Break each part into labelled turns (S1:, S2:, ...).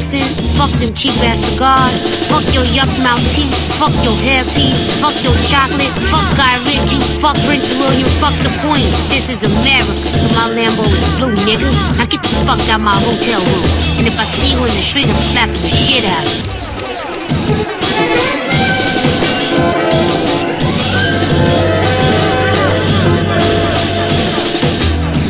S1: accent. Fuck them cheap ass cigars. Fuck your yuck mouth teeth. Fuck your hairpiece. Fuck your chocolate. Fuck Guy Ritchie. Fuck Prince William. Fuck the Queen. This is America. So my Lambo is blue, nigga. Now get the fuck out my hotel room. And if I see you in the street, I'm slapping the shit out of you.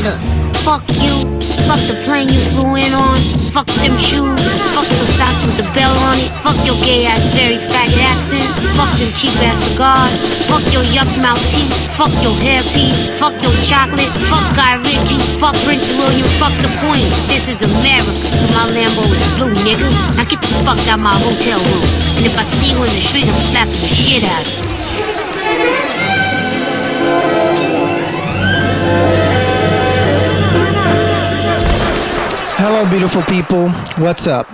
S1: Look, fuck you. Fuck the plane you flew in on. Fuck them shoes. Fuck those socks with the bell on it. Fuck your gay ass very faggot accent. Fuck them cheap ass cigars. Fuck your yuck mouth teeth. Fuck your hairpiece. Fuck your chocolate. Fuck Guy Ritchie. Fuck Prince William. Fuck the Queen. This is America. So my Lambo is blue, nigga. Now get the fuck out my hotel room. And if I see you in the street, I'm slapping the shit out of you.
S2: Hello, beautiful people. What's up?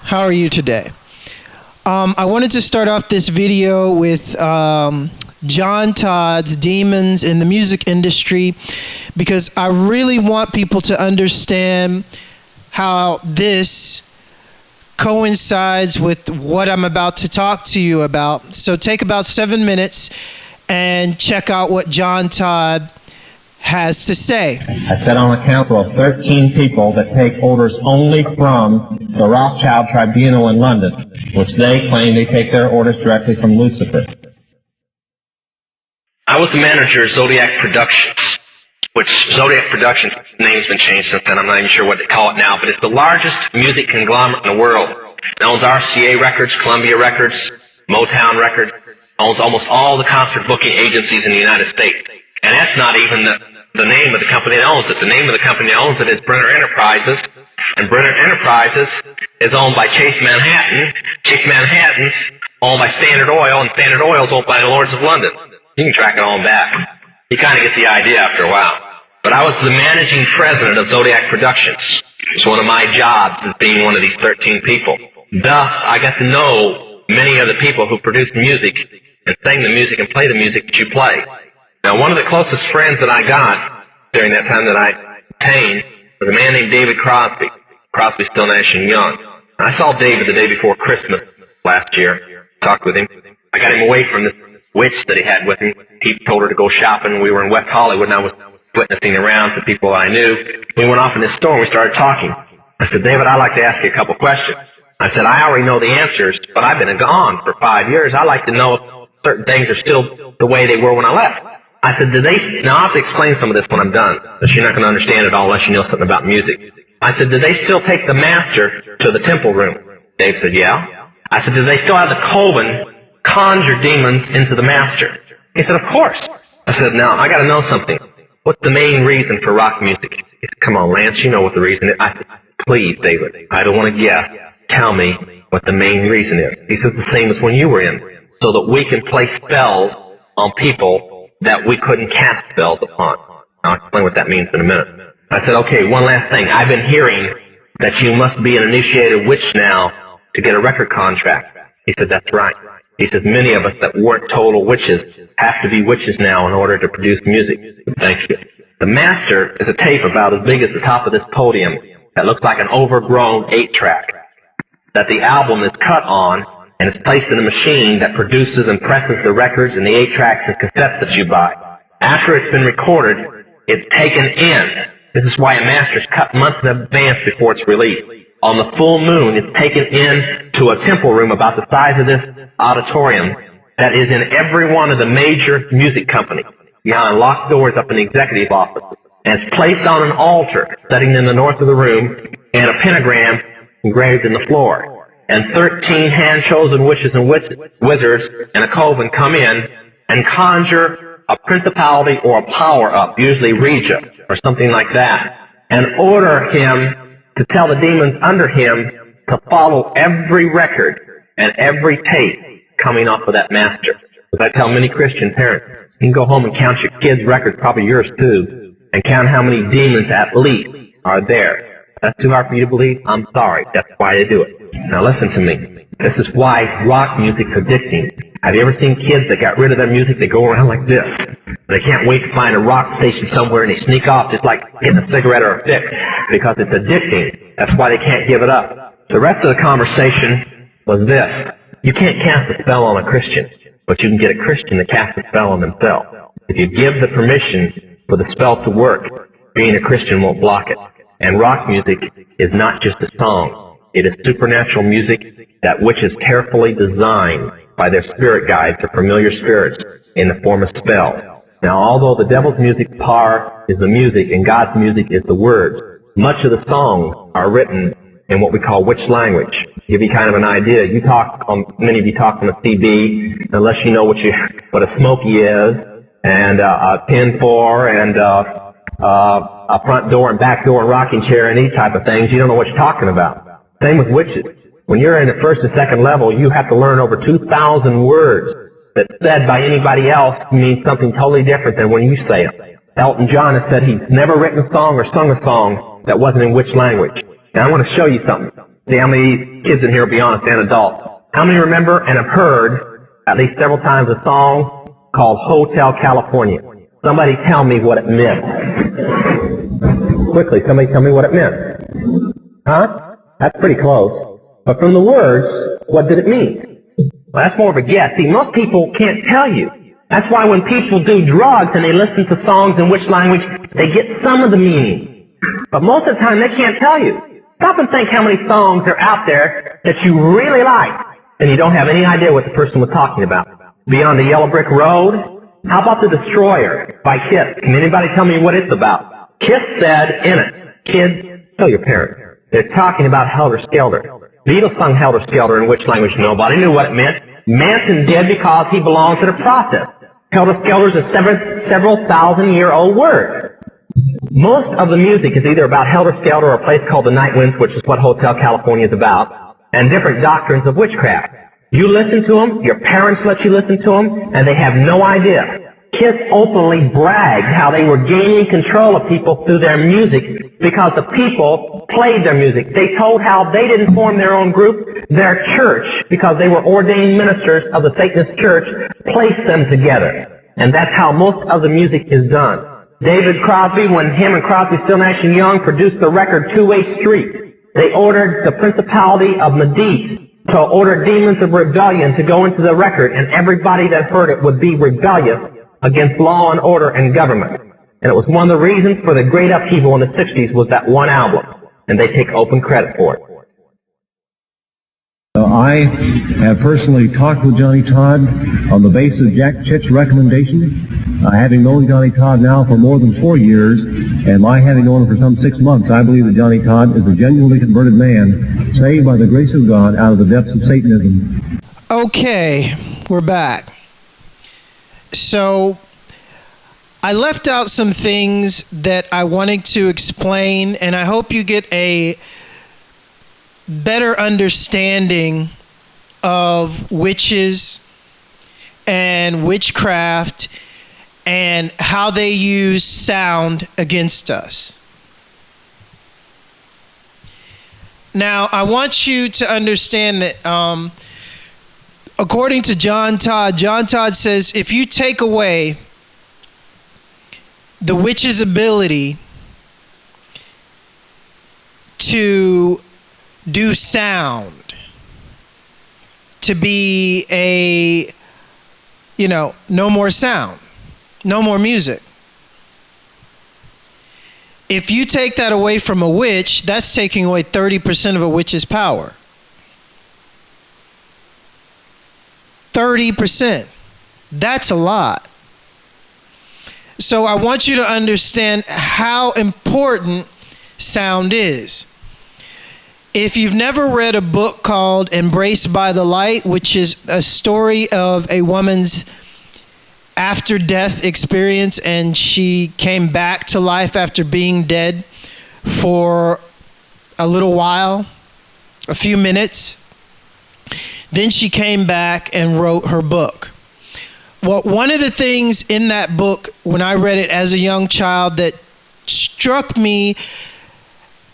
S2: How are you today? I wanted to start off this video with John Todd's Demons in the Music Industry because I really want people to understand how this coincides with what I'm about to talk to you about. So take about 7 minutes and check out what John Todd has to say.
S3: I sit on a council of 13 people that take orders only from the Rothschild Tribunal in London, which they claim they take their orders directly from Lucifer.
S4: I was the manager of Zodiac Productions, which Zodiac Productions name's been changed since then. I'm not even sure what they call it now, but it's the largest music conglomerate in the world. It owns RCA Records, Columbia Records, Motown Records, owns almost all the concert booking agencies in the United States. And that's not even the name of the company that owns it. The name of the company that owns it is Brenner Enterprises, and Brenner Enterprises is owned by Chase Manhattan. Chase Manhattan's owned by Standard Oil, and Standard Oil is owned by the Lords of London. You can track it all back. You kind of get the idea after a while. But I was the managing president of Zodiac Productions. It's one of my jobs as being one of these 13 people. Thus, I got to know many of the people who produce music and sing the music and play the music that you play. Now, one of the closest friends that I got during that time that I obtained was a man named David Crosby. Crosby, Still Nash and Young. I saw David the day before Christmas last year, talked with him. I got him away from this witch that he had with him. He told her to go shopping. We were in West Hollywood, and I was witnessing around to people I knew. We went off in this store, and we started talking. I said, David, I'd like to ask you a couple questions. I said, I already know the answers, but I've been gone for 5 years. I'd like to know if certain things are still the way they were when I left. I said, now I'll have to explain some of this when I'm done, but you're not going to understand it all unless you know something about music. I said, do they still take the master to the temple room? Dave said, yeah. I said, do they still have the coven conjure demons into the master? He said, of course. I said, now, I got to know something. What's the main reason for rock music? He said, come on, Lance, you know what the reason is. I said, please, David, I don't want to guess. Tell me what the main reason is. He said, the same as when you were in, so that we can play spells on people that we couldn't cast spells upon. I'll explain what that means in a minute. I said, okay, one last thing. I've been hearing that you must be an initiated witch now to get a record contract. He said, that's right. He says, many of us that weren't total witches have to be witches now in order to produce music. Thank you. The master is a tape about as big as the top of this podium that looks like an overgrown 8-track that the album is cut on, and it's placed in a machine that produces and presses the records and the 8-tracks and cassettes that you buy. After it's been recorded, it's taken in. This is why a master's cut months in advance before it's released. On the full moon, it's taken in to a temple room about the size of this auditorium that is in every one of the major music companies, behind locked doors up in the executive office. And it's placed on an altar sitting in the north of the room, and a pentagram engraved in the floor. And 13 hand-chosen witches and wizards and a coven come in and conjure a principality or a power-up, usually Regia or something like that, and order him to tell the demons under him to follow every record and every tape coming off of that master. As I tell many Christian parents, you can go home and count your kids' records, probably yours too, and count how many demons at least are there. That's too hard for you to believe? I'm sorry. That's why they do it. Now listen to me. This is why rock music's addicting. Have you ever seen kids that got rid of their music? They go around like this. They can't wait to find a rock station somewhere, and they sneak off just like getting a cigarette or a fix, because it's addicting. That's why they can't give it up. The rest of the conversation was this. You can't cast a spell on a Christian, but you can get a Christian to cast a spell on themselves. If you give the permission for the spell to work, being a Christian won't block it. And rock music is not just a song. It is supernatural music, that which is carefully designed by their spirit guides, their familiar spirits, in the form of spell. Now, although the devil's music par is the music and God's music is the words, much of the songs are written in what we call witch language. To give you kind of an idea, many of you talk on a CB, unless you know what a smoky is, and a 10-4, and a front door and back door and rocking chair and these type of things, you don't know what you're talking about. Same with witches. When you're in the first and second level, you have to learn over 2,000 words that said by anybody else means something totally different than when you say it. Elton John has said he's never written a song or sung a song that wasn't in witch language. Now I want to show you something. See how many kids in here will be honest and adults. How many remember and have heard at least several times a song called Hotel California? Somebody tell me what it meant. Quickly, somebody tell me what it meant. Huh? That's pretty close. But from the words, what did it mean? Well, that's more of a guess. See, most people can't tell you. That's why when people do drugs and they listen to songs in which language, they get some of the meaning. But most of the time, they can't tell you. Stop and think how many songs are out there that you really like, and you don't have any idea what the person was talking about. Beyond the Yellow Brick Road? How about The Destroyer by Kiss? Can anybody tell me what it's about? Kiss said in it, kids, tell your parents. They're talking about Helter Skelter. Beatles sung Helter Skelter in which language? Nobody knew what it meant. Manson did because he belonged to the process. Helter Skelter is a several thousand-year-old word. Most of the music is either about Helter Skelter or a place called the Night Winds, which is what Hotel California is about, and different doctrines of witchcraft. You listen to them, your parents let you listen to them, and they have no idea. Kiss openly bragged how they were gaining control of people through their music because the people played their music. They told how they didn't form their own group. Their church, because they were ordained ministers of the Satanist church, placed them together. And that's how most of the music is done. David Crosby, when him and Crosby, Still, Nash and Young produced the record Two-Way Street, they ordered the principality of Medici to order demons of rebellion to go into the record, and everybody that heard it would be rebellious against law and order and government. And it was one of the reasons for the great upheaval in the 60s was that one album, and they take open credit for it.
S5: I have personally talked with Johnny Todd on the basis of Jack Chick's recommendation. Having known Johnny Todd now for more than 4 years, and my having known him for some 6 months, I believe that Johnny Todd is a genuinely converted man, saved by the grace of God out of the depths of Satanism.
S2: Okay, we're back. So, I left out some things that I wanted to explain, and I hope you get a better understanding of witches and witchcraft and how they use sound against us. Now, I want you to understand that according to John Todd says if you take away the witch's ability to do sound, to be no more sound, no more music. If you take that away from a witch, that's taking away 30% of a witch's power. 30%. That's a lot. So I want you to understand how important sound is. If you've never read a book called Embraced by the Light, which is a story of a woman's after-death experience, and she came back to life after being dead for a little while, a few minutes. Then she came back and wrote her book. Well, one of the things in that book, when I read it as a young child, that struck me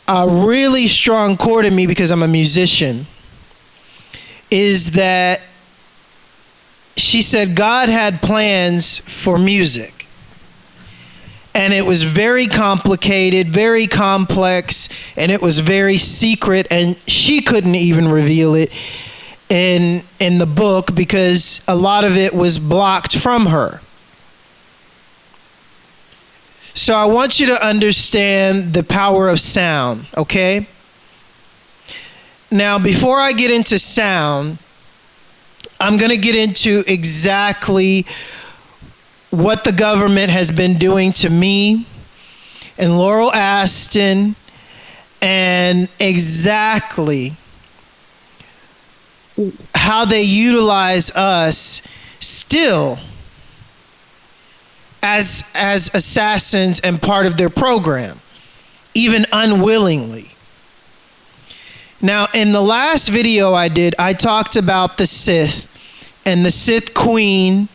S2: a really strong chord in me because I'm a musician, is that she said God had plans for music. And it was very complicated, very complex, and it was very secret, and she couldn't even reveal it in the book because a lot of it was blocked from her. So I want you to understand the power of sound, okay? Now, before I get into sound, I'm going to get into exactly what the government has been doing to me and Laurel Aston, and exactly how they utilize us still as assassins and part of their program, even unwillingly. Now, in the last video I did, I talked about the Sith and the Sith Queen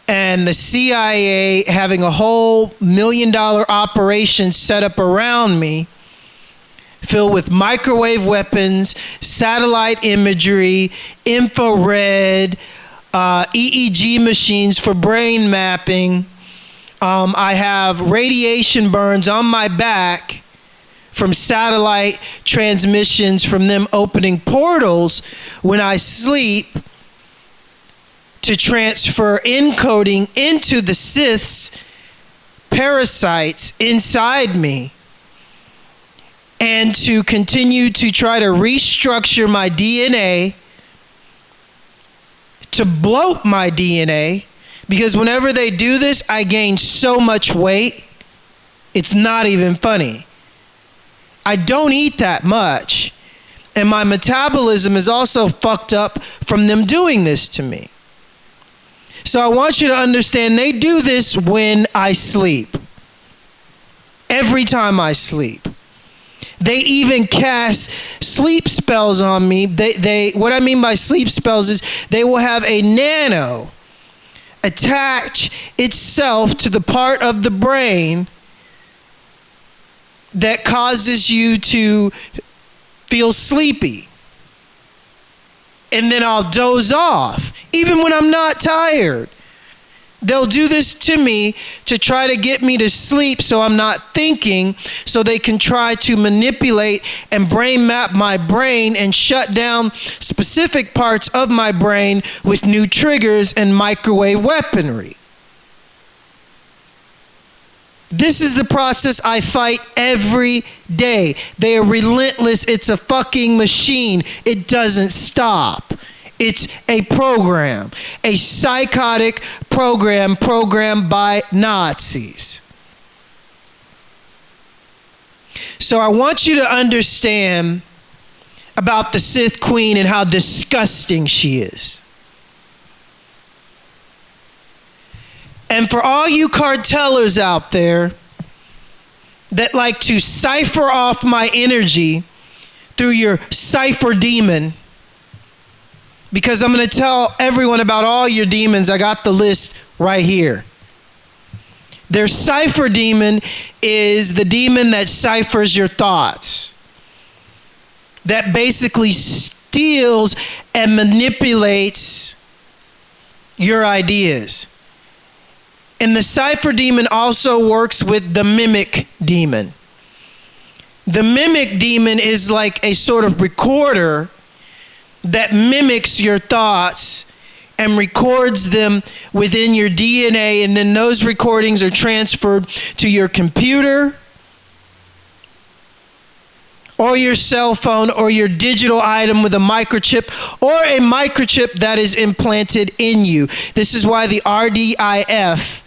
S2: and the CIA having a whole $1 million operation set up around me, filled with microwave weapons, satellite imagery, infrared, EEG machines for brain mapping. I have radiation burns on my back from satellite transmissions from them opening portals when I sleep to transfer encoding into the Sith's parasites inside me, and to continue to try to restructure my DNA, to bloat my DNA, because whenever they do this, I gain so much weight, it's not even funny. I don't eat that much, and my metabolism is also fucked up from them doing this to me. So I want you to understand, they do this when I sleep. Every time I sleep. They even cast sleep spells on me. What I mean by sleep spells is they will have a nano attach itself to the part of the brain that causes you to feel sleepy. And then I'll doze off, even when I'm not tired. They'll do this to me to try to get me to sleep so I'm not thinking, so they can try to manipulate and brain map my brain and shut down specific parts of my brain with new triggers and microwave weaponry. This is the process I fight every day. They are relentless. It's a fucking machine. It doesn't stop. It's a program, a psychotic program programmed by Nazis. So I want you to understand about the Sith Queen and how disgusting she is. And for all you cartellers out there that like to cipher off my energy through your cipher demon, because I'm going to tell everyone about all your demons. I got the list right here. Their cipher demon is the demon that ciphers your thoughts, that basically steals and manipulates your ideas. And the cipher demon also works with the mimic demon. The mimic demon is like a sort of recorder that mimics your thoughts and records them within your DNA, and then those recordings are transferred to your computer or your cell phone or your digital item with a microchip or a microchip that is implanted in you. This is why the RDIF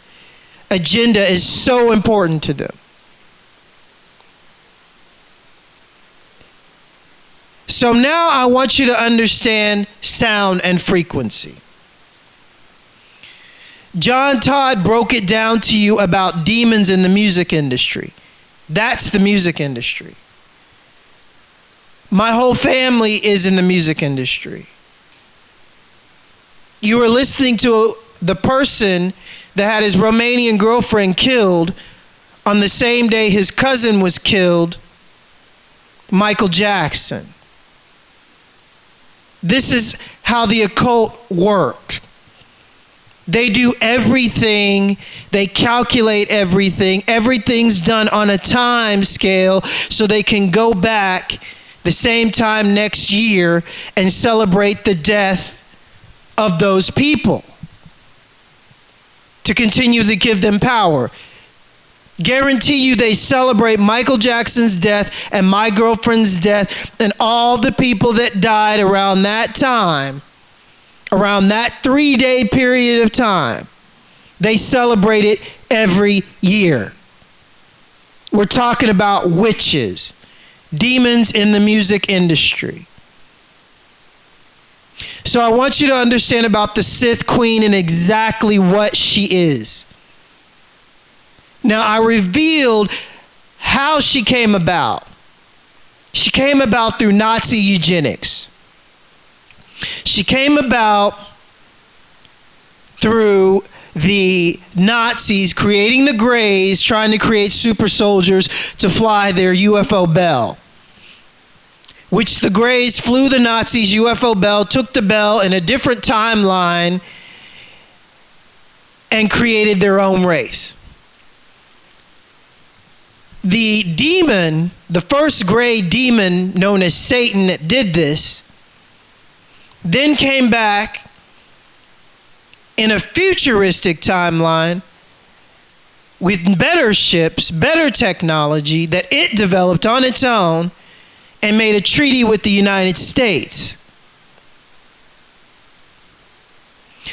S2: agenda is so important to them. So now I want you to understand sound and frequency. John Todd broke it down to you about demons in the music industry. That's the music industry. My whole family is in the music industry. You were listening to the person that had his Romanian girlfriend killed on the same day his cousin was killed, Michael Jackson. This is how the occult works. They do everything. They calculate everything. Everything's done on a time scale so they can go back the same time next year and celebrate the death of those people to continue to give them power. Guarantee you they celebrate Michael Jackson's death and my girlfriend's death and all the people that died around that time, around that 3-day period of time. They celebrate it every year. We're talking about witches, demons in the music industry. So I want you to understand about the Sith Queen and exactly what she is. Now, I revealed how she came about. She came about through Nazi eugenics. She came about through the Nazis creating the Greys, trying to create super soldiers to fly their UFO Bell, which the Greys flew the Nazis' UFO Bell, took the Bell in a different timeline, and created their own race. The demon, the first Grey demon known as Satan that did this, then came back in a futuristic timeline with better ships, better technology that it developed on its own and made a treaty with the United States.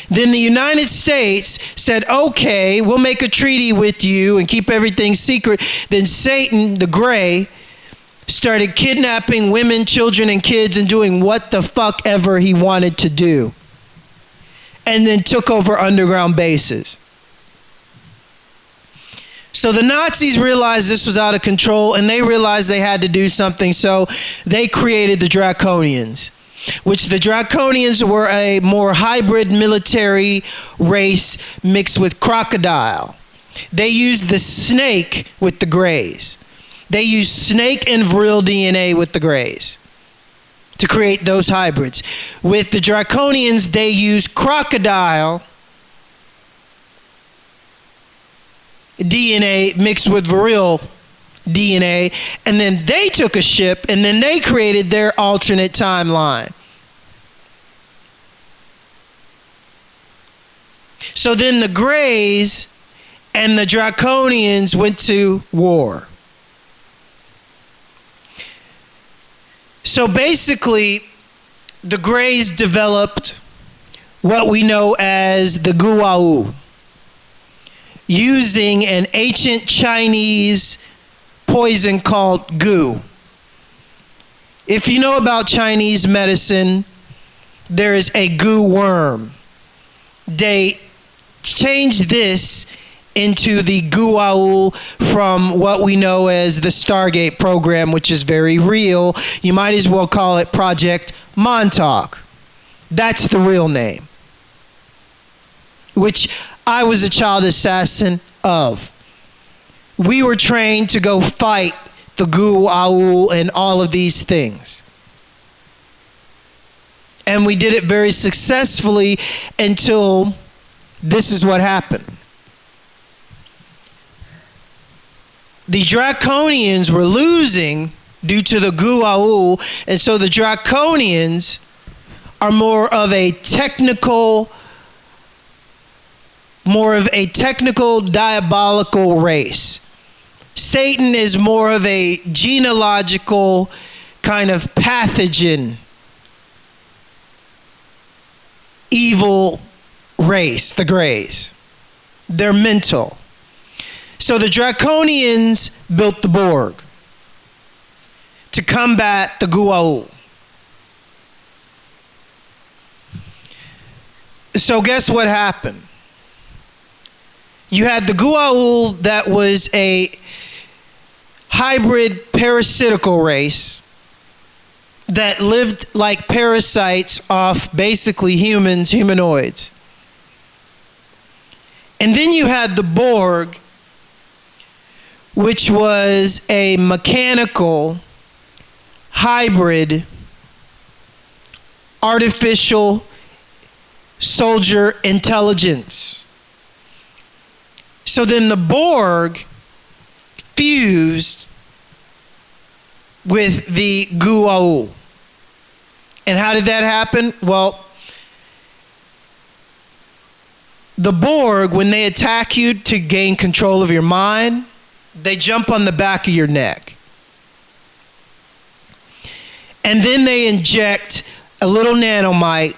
S2: Then the United States said, okay, we'll make a treaty with you and keep everything secret. Then Satan, the Grey, started kidnapping women, children, and kids and doing what the fuck ever he wanted to do. And then took over underground bases. So the Nazis realized this was out of control and they realized they had to do something. So they created the Draconians, which the Draconians were a more hybrid military race mixed with crocodile. They used the snake with the Greys. They used snake and vril DNA with the Greys to create those hybrids. With the Draconians, they used crocodile DNA mixed with vril DNA, and then they took a ship and then they created their alternate timeline. So then the Greys and the Draconians went to war. So basically, the Greys developed what we know as the Guao, using an ancient Chinese poison called gu. If you know about Chinese medicine, there is a gu worm. They changed this into the Guao from what we know as the Stargate program, which is very real. You might as well call it Project Montauk. That's the real name, which I was a child assassin of. We were trained to go fight the Guao and all of these things. And we did it very successfully until this is what happened. The Draconians were losing due to the Guao, and so the Draconians are more of a technical diabolical race. Satan is more of a genealogical kind of pathogen, evil race, the Greys. They're mental. So the Draconians built the Borg to combat the Guao. So guess what happened? You had the Guao that was a hybrid parasitical race that lived like parasites off basically humans, humanoids. And then you had the Borg, which was a mechanical, hybrid, artificial, soldier intelligence. So then the Borg fused with the Goa'uld. And how did that happen? Well, the Borg, when they attack you to gain control of your mind, they jump on the back of your neck. And then they inject a little nanomite,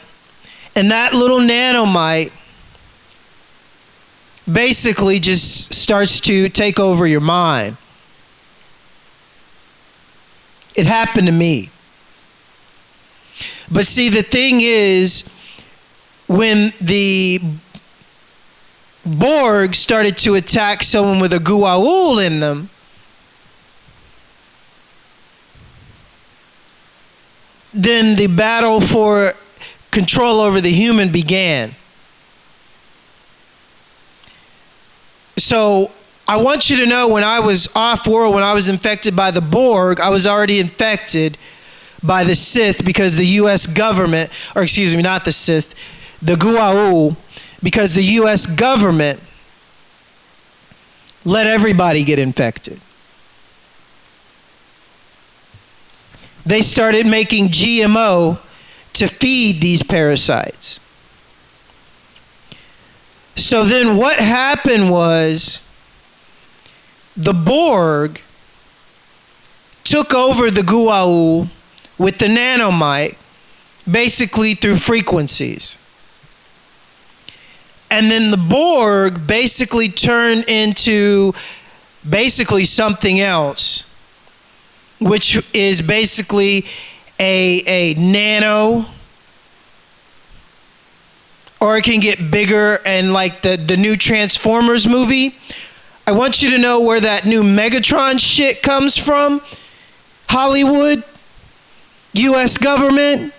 S2: and that little nanomite basically just starts to take over your mind. It happened to me. But see, the thing is, when the Borg started to attack someone with a Goa'uld in them, then the battle for control over the human began. So I want you to know, when I was off-world, when I was infected by the Borg, I was already infected by the Sith, because the U.S. government, or excuse me, not the Sith, the Goa'uld, because the U.S. government let everybody get infected. They started making GMO to feed these parasites. So then what happened was, the Borg took over the Goa'uld with the nanomite, basically through frequencies. And then the Borg basically turned into basically something else, which is basically a nano, or it can get bigger, and like the new Transformers movie. I want you to know where that new Megatron shit comes from. Hollywood, U.S. government.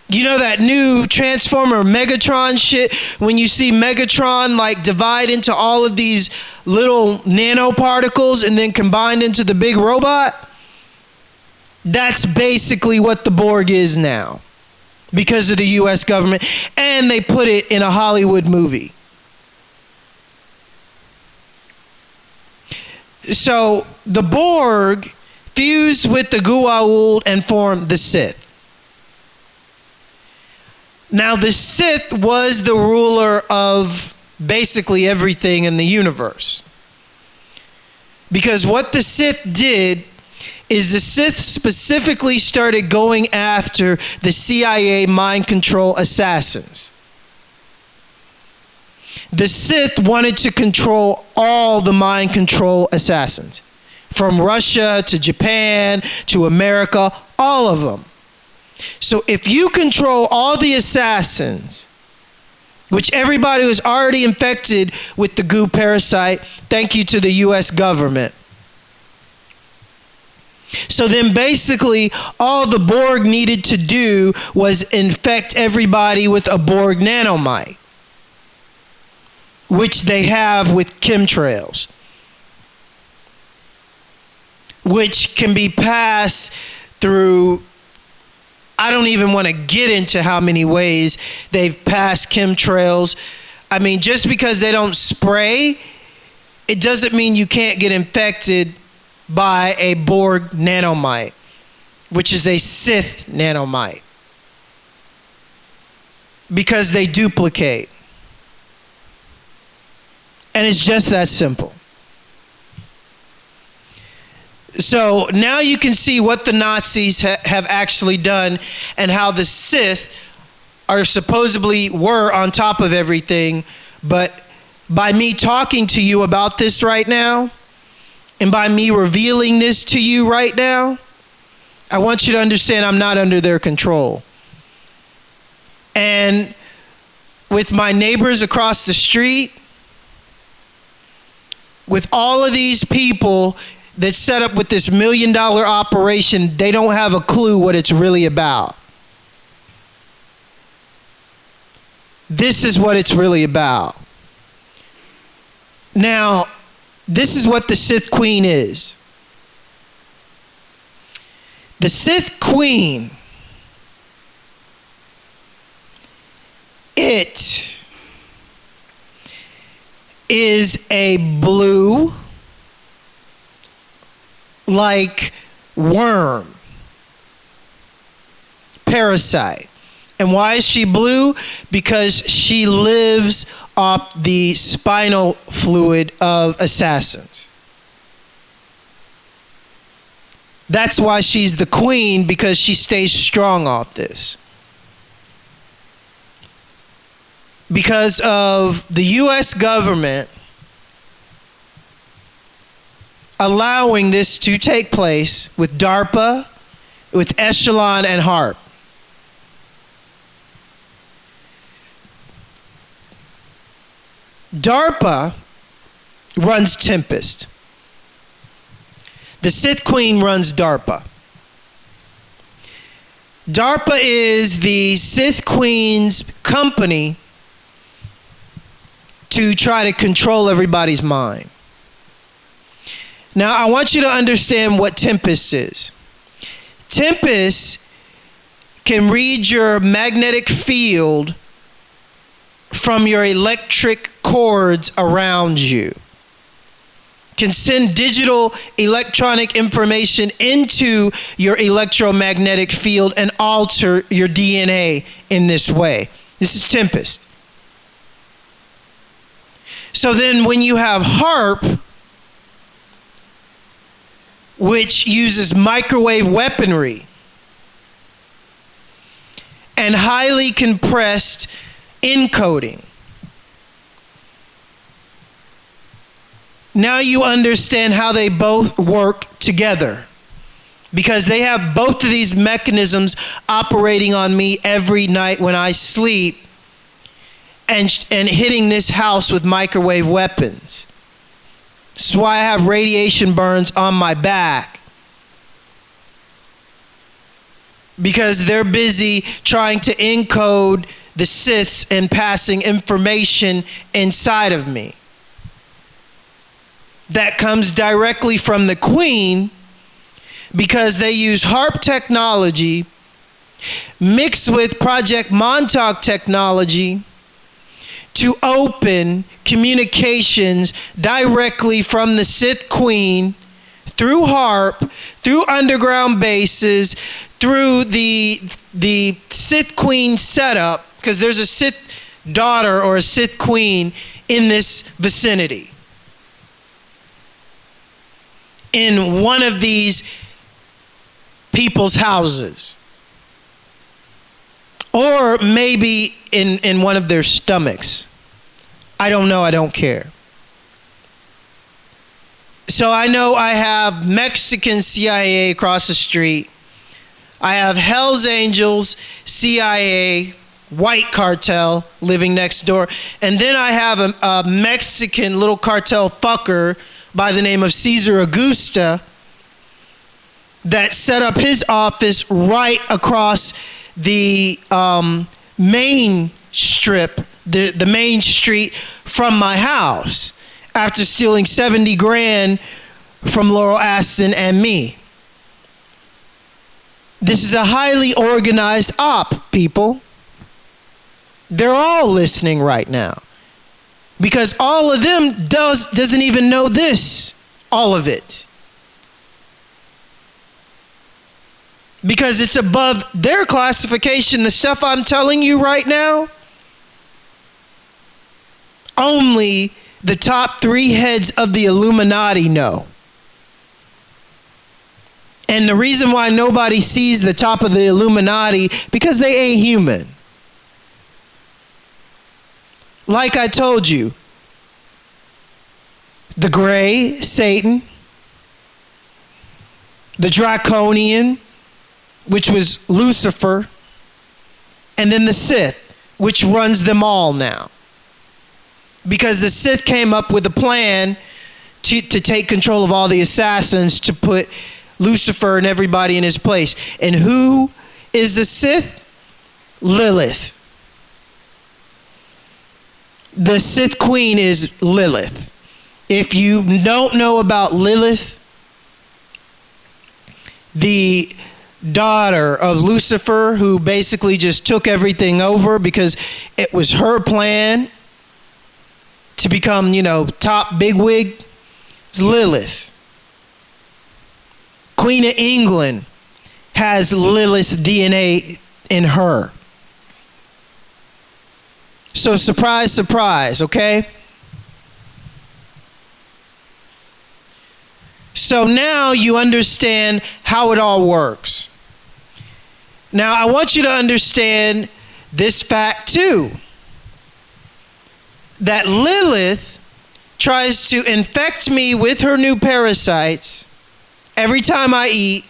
S2: You know that new Transformer Megatron shit? When you see Megatron like divide into all of these little nanoparticles and then combined into the big robot? That's basically what the Borg is now, because of the U.S. government, and they put it in a Hollywood movie. So the Borg fused with the Goa'uld and formed the Sith. Now the Sith was the ruler of basically everything in the universe. Because what the Sith did is, the Sith specifically started going after the CIA mind control assassins. The Sith wanted to control all the mind control assassins, from Russia to Japan to America, all of them. So if you control all the assassins, which everybody was already infected with the goo parasite, thank you to the US government. So then basically all the Borg needed to do was infect everybody with a Borg nanomite, which they have with chemtrails, which can be passed through, I don't even want to get into how many ways they've passed chemtrails. I mean, just because they don't spray, it doesn't mean you can't get infected by a Borg nanomite, which is a Sith nanomite, because they duplicate. And it's just that simple. So now you can see what the Nazis have actually done, and how the Sith are supposedly were on top of everything. But by me talking to you about this right now, and by me revealing this to you right now, I want you to understand I'm not under their control. And with my neighbors across the street, with all of these people that set up with this $1 million operation, they don't have a clue what it's really about. This is what it's really about. Now, this is what the Sith Queen is. The Sith Queen It is a blue, like worm, parasite. And why is she blue? Because she lives off the spinal fluid of assassins. That's why she's the queen, because she stays strong off this. Because of the US government allowing this to take place with Darpa, with Echelon and HARP. Darpa runs Tempest. The Sith Queen runs Darpa. Darpa is the Sith Queen's company to try to control everybody's mind. Now, I want you to understand what Tempest is. Tempest can read your magnetic field from your electric cords around you. Can send digital electronic information into your electromagnetic field and alter your DNA in this way. This is Tempest. So then when you have HARP, which uses microwave weaponry and highly compressed encoding, now you understand how they both work together, because they have both of these mechanisms operating on me every night when I sleep and hitting this house with microwave weapons. That's why I have radiation burns on my back, because they're busy trying to encode the Siths and passing information inside of me that comes directly from the Queen, because they use HARP technology mixed with Project Montauk technology to open communications directly from the Sith Queen through HARP, through underground bases, through the Sith Queen setup, because there's a Sith daughter or a Sith Queen in this vicinity, in one of these people's houses, or maybe in one of their stomachs. I don't know, I don't care. So I know I have Mexican CIA across the street. I have Hell's Angels, CIA, white cartel living next door. And then I have a Mexican little cartel fucker by the name of Cesar Augusta that set up his office right across the main strip, the main street from my house, after stealing 70 grand from Laurel Aston and me. This is a highly organized op, people. They're all listening right now, because all of them doesn't even know this, all of it, because it's above their classification. The stuff I'm telling you right now, only the top 3 heads of the Illuminati know. And the reason why nobody sees the top of the Illuminati, because they ain't human. Like I told you, the gray, Satan, the draconian, which was Lucifer, and then the Sith, which runs them all now. Because the Sith came up with a plan to take control of all the assassins, to put Lucifer and everybody in his place. And who is the Sith? Lilith. The Sith Queen is Lilith. If you don't know about Lilith, the daughter of Lucifer, who basically just took everything over because it was her plan to become, top bigwig, is Lilith. Queen of England has Lilith's DNA in her. So surprise, surprise, okay? So now you understand how it all works. Now I want you to understand this fact too, that Lilith tries to infect me with her new parasites. Every time I eat,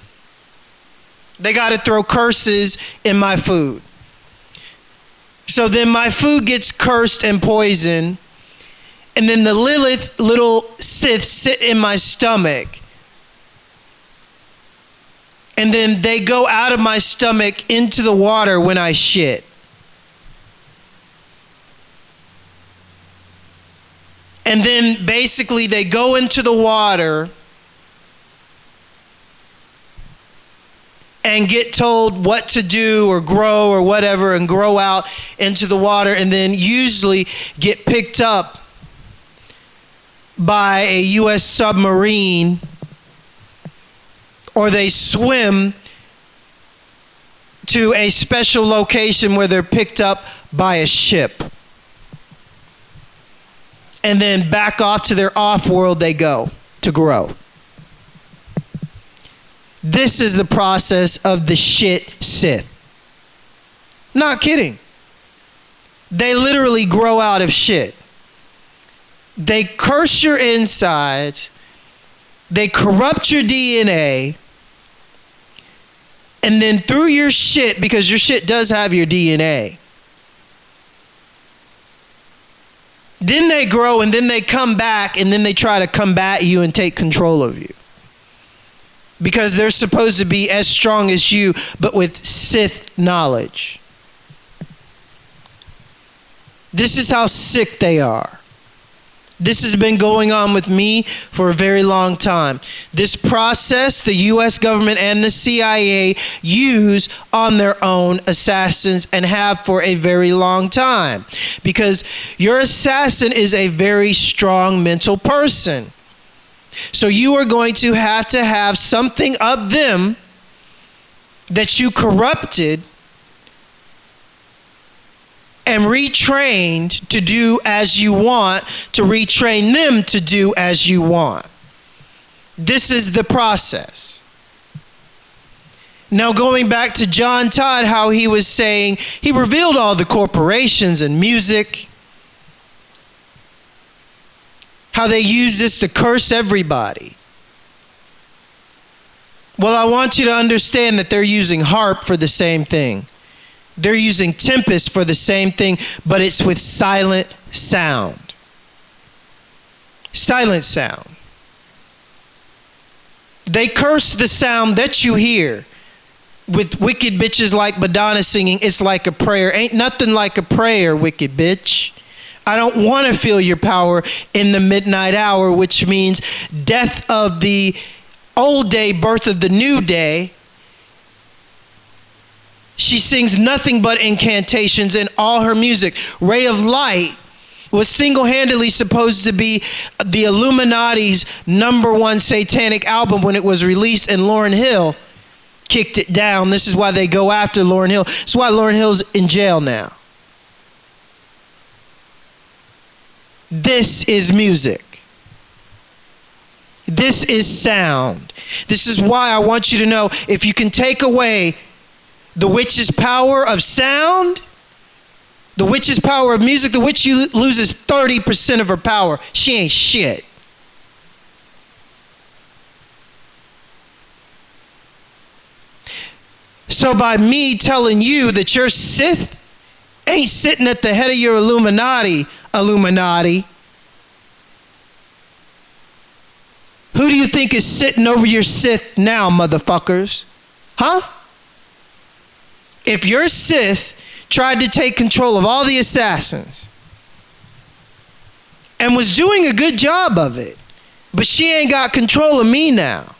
S2: they got to throw curses in my food. So then my food gets cursed and poisoned, and then the Lilith little Siths sit in my stomach, and then they go out of my stomach into the water when I shit. And then basically they go into the water and get told what to do or grow or whatever, and grow out into the water, and then usually get picked up by a U.S. submarine, or they swim to a special location where they're picked up by a ship. And then back off to their off-world they go to grow. This is the process of the shit Sith. Not kidding. They literally grow out of shit. They curse your insides. They corrupt your DNA. And then through your shit, because your shit does have your DNA, then they grow, and then they come back, and then they try to combat you and take control of you. Because they're supposed to be as strong as you, but with Sith knowledge. This is how sick they are. This has been going on with me for a very long time. This process, the US government and the CIA use on their own assassins, and have for a very long time. Because your assassin is a very strong mental person. So you are going to have something of them that you corrupted and retrained to do as you want, to retrain them to do as you want. This is the process. Now going back to John Todd, how he was saying, he revealed all the corporations and music, how they use this to curse everybody. Well, I want you to understand that they're using harp for the same thing. They're using tempest for the same thing, but it's with silent sound. Silent sound. They curse the sound that you hear with wicked bitches like Madonna singing, "It's like a prayer." Ain't nothing like a prayer, wicked bitch. I don't want to feel your power in the midnight hour, which means death of the old day, birth of the new day. She sings nothing but incantations in all her music. Ray of Light was single-handedly supposed to be the Illuminati's #1 satanic album when it was released, and Lauryn Hill kicked it down. This is why they go after Lauryn Hill. This is why Lauryn Hill's in jail now. This is music. This is sound. This is why I want you to know, if you can take away the witch's power of sound, the witch's power of music, the witch loses 30% of her power. She ain't shit. So by me telling you that your Sith ain't sitting at the head of your Illuminati, who do you think is sitting over your Sith now, motherfuckers? Huh? If your Sith tried to take control of all the assassins and was doing a good job of it, but she ain't got control of me now,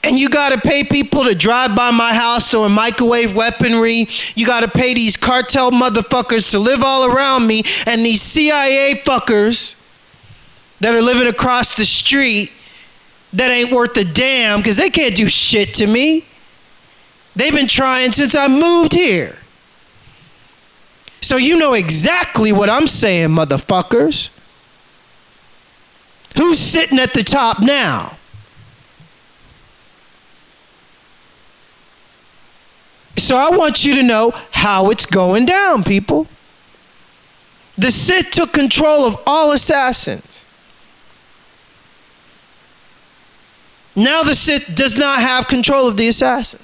S2: And you got to pay people to drive by my house throwing microwave weaponry. You got to pay these cartel motherfuckers to live all around me. And these CIA fuckers that are living across the street that ain't worth a damn because they can't do shit to me. They've been trying since I moved here. So you know exactly what I'm saying, motherfuckers. Who's sitting at the top now? So I want you to know how it's going down, people. The Sith took control of all assassins. Now the Sith does not have control of the assassins.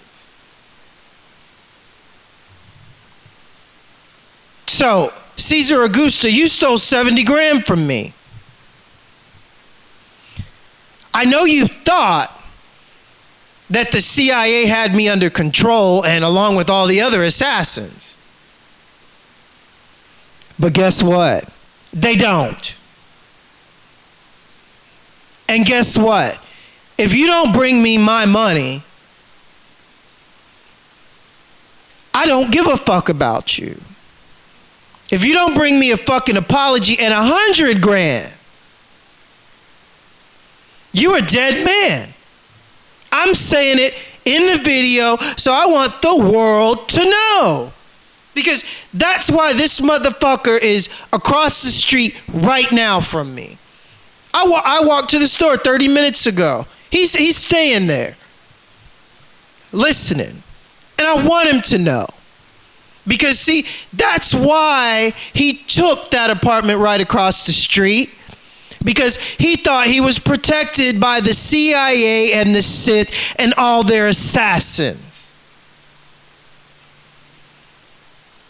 S2: So, Caesar Augusta, you stole 70 grand from me. I know you thought that the CIA had me under control and along with all the other assassins. But guess what? They don't. And guess what? If you don't bring me my money, I don't give a fuck about you. If you don't bring me a fucking apology and 100 grand, you're a dead man. I'm saying it in the video, so I want the world to know. Because that's why this motherfucker is across the street right now from me. I walked to the store 30 minutes ago. He's staying there, listening. And I want him to know. Because see, that's why he took that apartment right across the street. Because he thought he was protected by the CIA and the Sith and all their assassins.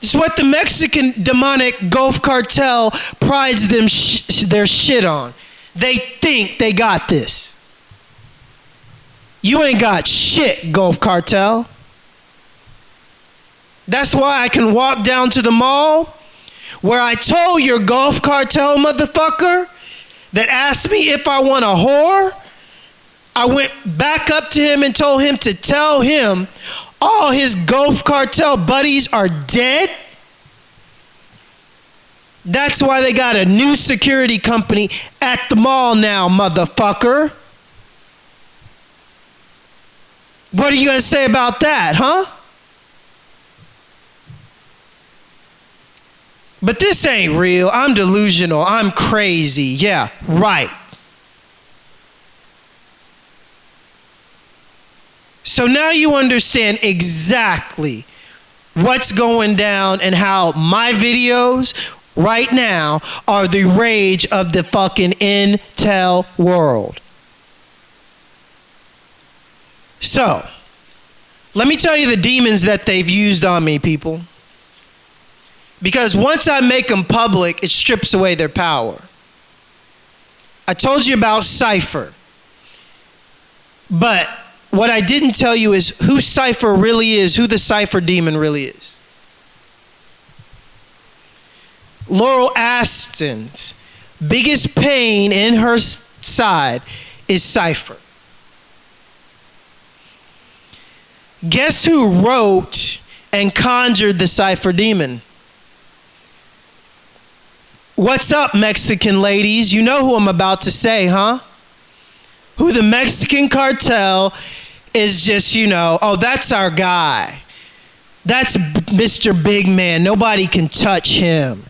S2: It's what the Mexican demonic Gulf Cartel prides their shit on. They think they got this. You ain't got shit, Gulf Cartel. That's why I can walk down to the mall where I told your Gulf Cartel motherfucker that asked me if I want a whore. I went back up to him and told him to tell him all his Gulf Cartel buddies are dead. That's why they got a new security company at the mall now, motherfucker. What are you going to say about that, huh? But this ain't real. I'm delusional. I'm crazy. Yeah, right. So now you understand exactly what's going down and how my videos right now are the rage of the fucking intel world. So, let me tell you the demons that they've used on me, people. Because once I make them public, it strips away their power. I told you about Cypher. But what I didn't tell you is who Cypher really is, who the Cypher demon really is. Laurel Aston's biggest pain in her side is Cypher. Guess who wrote and conjured the Cypher demon? What's up, Mexican ladies? You know who I'm about to say, huh? Who the Mexican cartel is just, oh, that's our guy. That's Mr. Big Man. Nobody can touch him.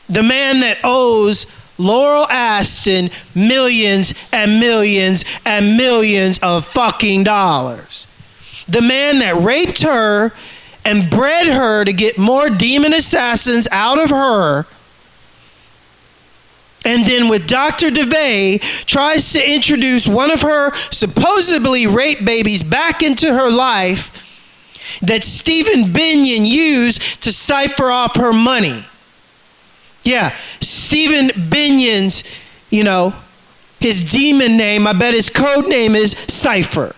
S2: The man that owes Laurel Aston millions and millions and millions of fucking dollars. The man that raped her and bred her to get more demon assassins out of her. And then with Dr. DeVay tries to introduce one of her supposedly rape babies back into her life that Stephen Binion used to cipher off her money. Yeah, Stephen Binion's, his demon name, I bet his code name is Cypher.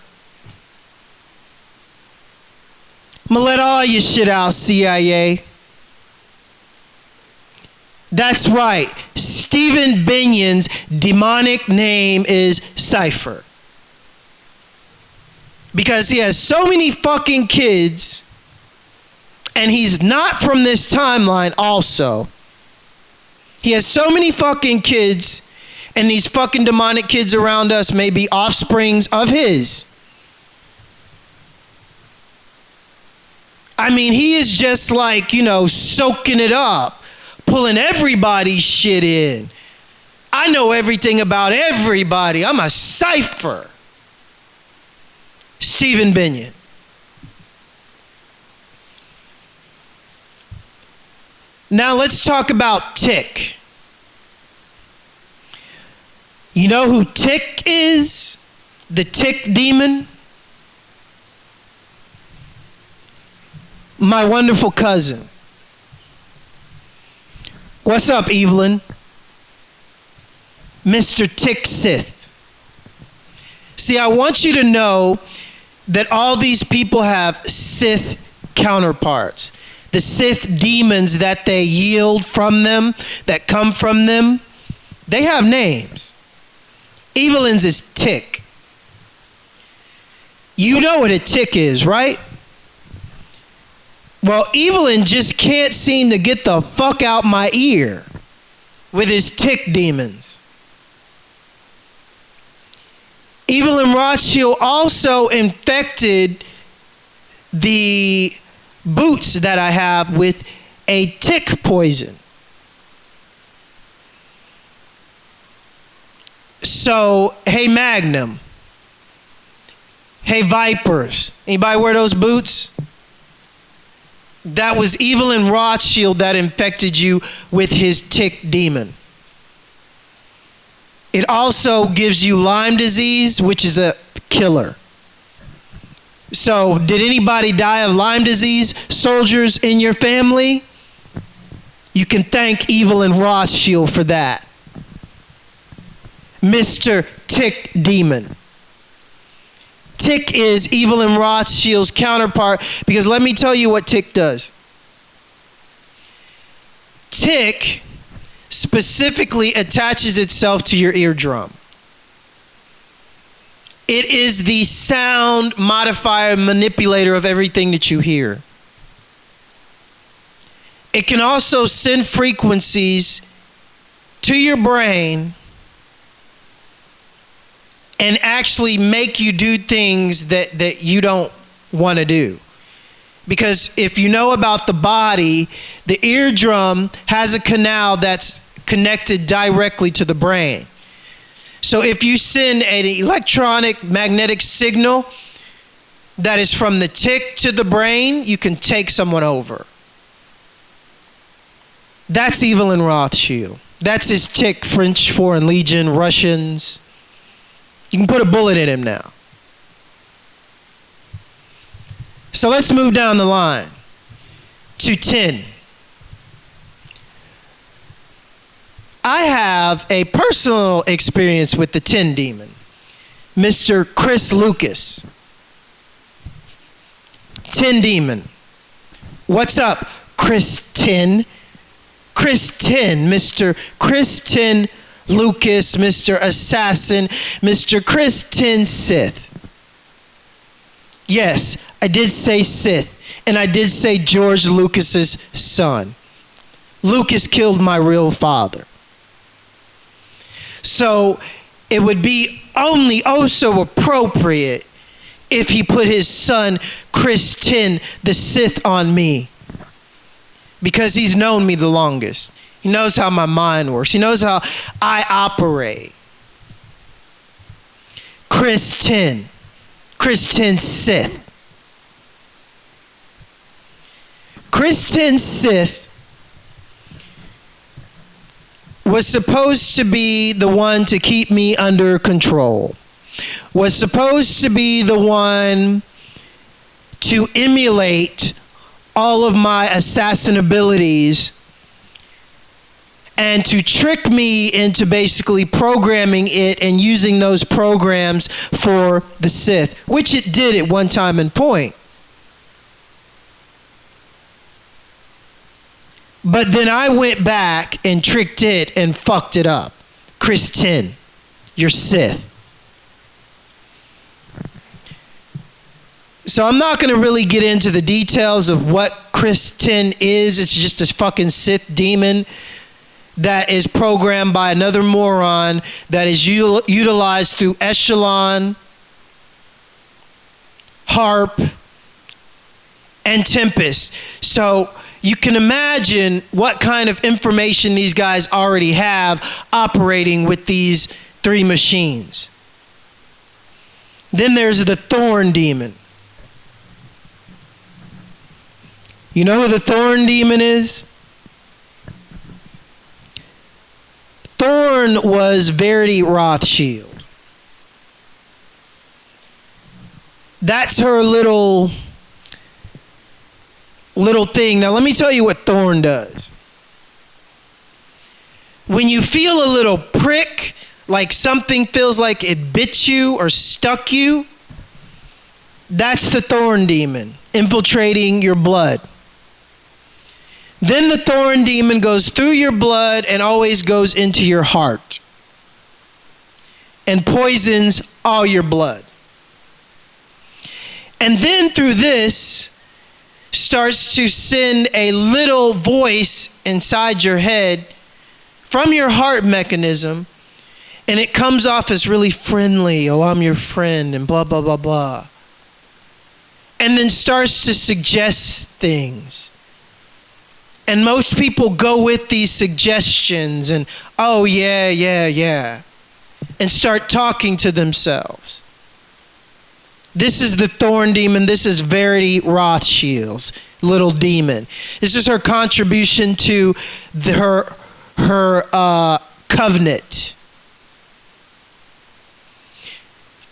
S2: I'm gonna let all your shit out, CIA. That's right. Stephen Binion's demonic name is Cypher. because he has so many fucking kids, and he's not from this timeline also. He has so many fucking kids, and these fucking demonic kids around us may be offsprings of his. I mean, he is just like, soaking it up, pulling everybody's shit in. I know everything about everybody. I'm a cipher. Stephen Binion. Now let's talk about Tick. You know who Tick is? The Tick demon? My wonderful cousin. What's up, Evelyn? Mr. Tick Sith. See, I want you to know that all these people have Sith counterparts. The Sith demons that they yield from them, that come from them, they have names. Evelyn's is Tick. You know what a Tick is, right? Well, Evelyn just can't seem to get the fuck out my ear with his Tick demons. Evelyn Rothschild also infected the boots that I have with a tick poison. So, hey Magnum. Hey Vipers. Anybody wear those boots? That was Evelyn Rothschild that infected you with his tick demon. It also gives you Lyme disease, which is a killer. So, did anybody die of Lyme disease, soldiers in your family? You can thank Evelyn Rothschild for that. Mr. Tick Demon. Tick is Evelyn Rothschild's counterpart, because let me tell you what Tick does. Tick specifically attaches itself to your eardrum. It is the sound modifier, manipulator of everything that you hear. It can also send frequencies to your brain and actually make you do things that you don't want to do. Because if you know about the body, the eardrum has a canal that's connected directly to the brain. So if you send an electronic magnetic signal that is from the tick to the brain, you can take someone over. That's Evelyn Rothschild. That's his tick, French Foreign Legion, Russians. You can put a bullet in him now. So let's move down the line to 10. I have a personal experience with the 10 demon, Mr. Chris Lucas. 10 demon. What's up, Chris 10? Chris 10, Mr. Chris 10 Lucas, Mr. Assassin, Mr. Chris 10 Sith. Yes, I did say Sith, and I did say George Lucas's son. Lucas killed my real father. So it would be only so appropriate if he put his son, Chris 10, the Sith, on me. Because he's known me the longest. He knows how my mind works. He knows how I operate. Chris 10. Chris 10 Sith. Chris 10 Sith was supposed to be the one to keep me under control. Was supposed to be the one to emulate all of my assassin abilities and to trick me into basically programming it and using those programs for the Sith, which it did at one time and point. But then I went back and tricked it and fucked it up. Chris 10, you're Sith. So I'm not going to really get into the details of what Chris 10 is. It's just a fucking Sith demon that is programmed by another moron that is utilized through Echelon, Harp, and Tempest. So you can imagine what kind of information these guys already have operating with these three machines. Then there's the Thorn Demon. You know who the Thorn Demon is? Thorn was Verity Rothschild. That's her little thing. Now let me tell you what Thorn does. When you feel a little prick, like something feels like it bit you or stuck you, that's the Thorn Demon infiltrating your blood. Then the Thorn Demon goes through your blood and always goes into your heart and poisons all your blood. And then through this starts to send a little voice inside your head from your heart mechanism, and it comes off as really friendly. Oh, I'm your friend, and blah, blah, blah, blah. And then starts to suggest things. And most people go with these suggestions and, oh, yeah, and start talking to themselves. This is the Thorn Demon. This is Verity Rothschild's little demon. This is her contribution to her covenant.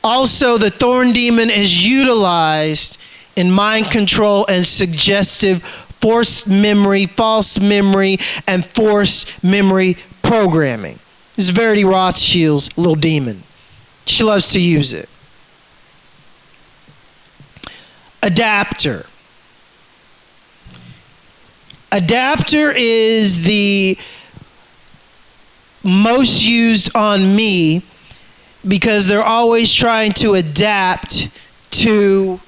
S2: Also, the Thorn Demon is utilized in mind control and suggestive forced memory, false memory, and forced memory programming. This is Verity Rothschild's little demon. She loves to use it. Adapter. Adapter is the most used on me because they're always trying to adapt to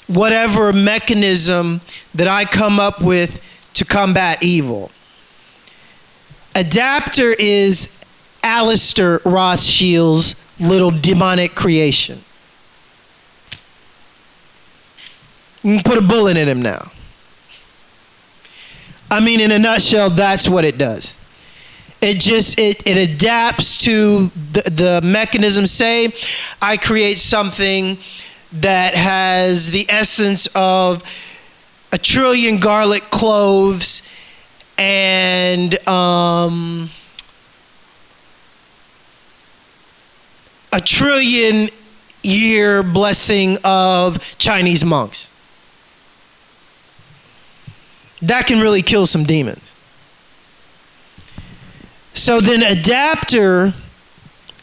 S2: whatever mechanism that I come up with to combat evil. Adapter is Alistair Rothschild's little demonic creation. You can put a bullet in him now. I mean, in a nutshell, that's what it does. It adapts to the mechanism. Say, I create something that has the essence of 1 trillion garlic cloves and 1 trillion year blessing of Chinese monks. That can really kill some demons. So then Adapter,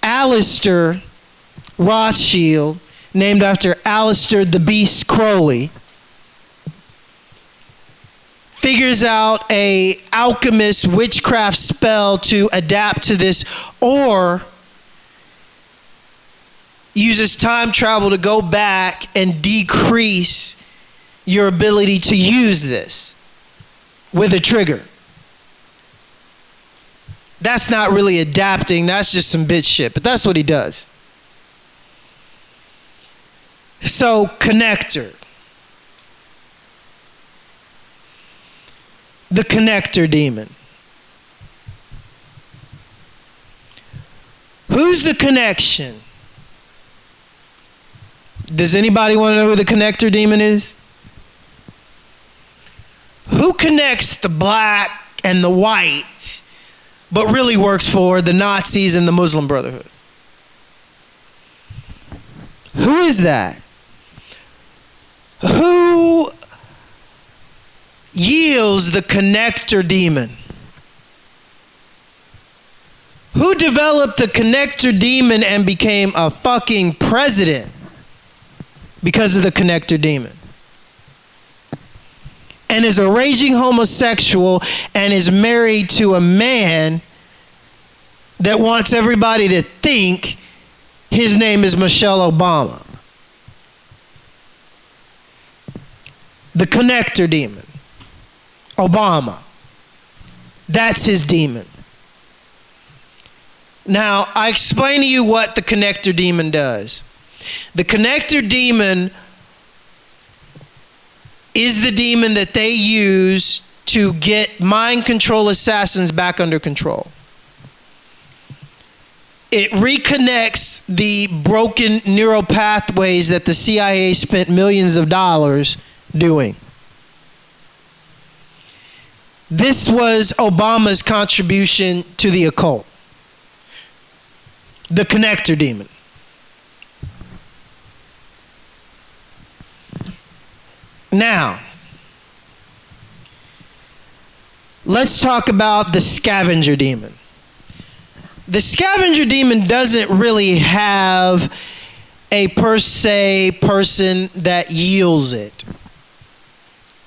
S2: Alistair Rothschild, named after Alistair the Beast Crowley, figures out a alchemist witchcraft spell to adapt to this, or uses time travel to go back and decrease your ability to use this with a trigger. That's not really adapting, that's just some bitch shit, but that's what he does. So, connector. The connector demon. Who's the connection? Does anybody want to know who the connector demon is? Who connects the black and the white, but really works for the Nazis and the Muslim Brotherhood? Who is that? Who yields the connector demon? Who developed the connector demon and became a fucking president because of the connector demon? And is a raging homosexual and is married to a man that wants everybody to think his name is Michelle Obama. The connector demon. Obama. That's his demon. Now, I explain to you what the connector demon does. The connector demon is the demon that they use to get mind control assassins back under control. It reconnects the broken neural pathways that the CIA spent millions of dollars doing. This was Obama's contribution to the occult. The connector demon. Now, let's talk about the scavenger demon. The scavenger demon doesn't really have a per se person that yields it.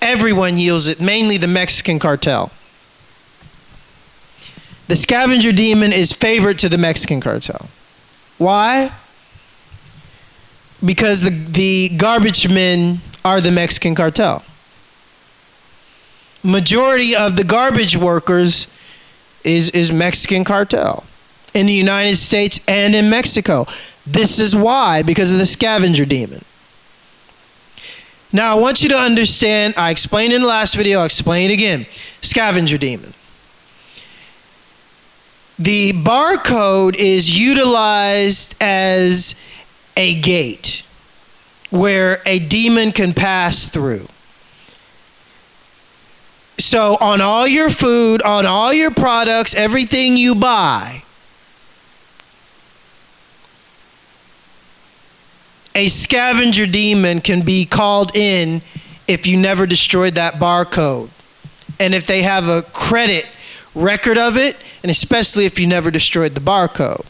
S2: Everyone yields it, mainly the Mexican cartel. The scavenger demon is favorite to the Mexican cartel. Why? Because the garbage men are the Mexican cartel. Majority of the garbage workers is Mexican cartel in the United States and in Mexico. This is why, because of the scavenger demon. Now, I want you to understand, I explained in the last video, I'll explain it again. Scavenger demon. The barcode is utilized as a gate where a demon can pass through. So on all your food, on all your products, everything you buy, a scavenger demon can be called in if you never destroyed that barcode. And if they have a credit record of it, and especially if you never destroyed the barcode.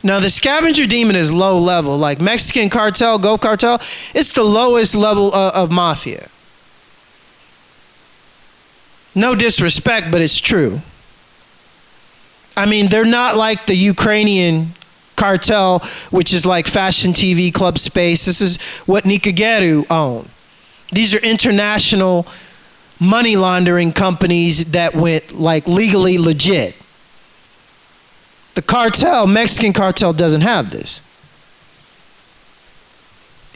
S2: Now, the scavenger demon is low level. Like Mexican cartel, Gulf cartel, it's the lowest level of mafia. No disrespect, but it's true. I mean, they're not like the Ukrainian cartel, which is like Fashion TV, Club Space. This is what Nikageru own. These are international money laundering companies that went like legally legit. The cartel, Mexican cartel, doesn't have this.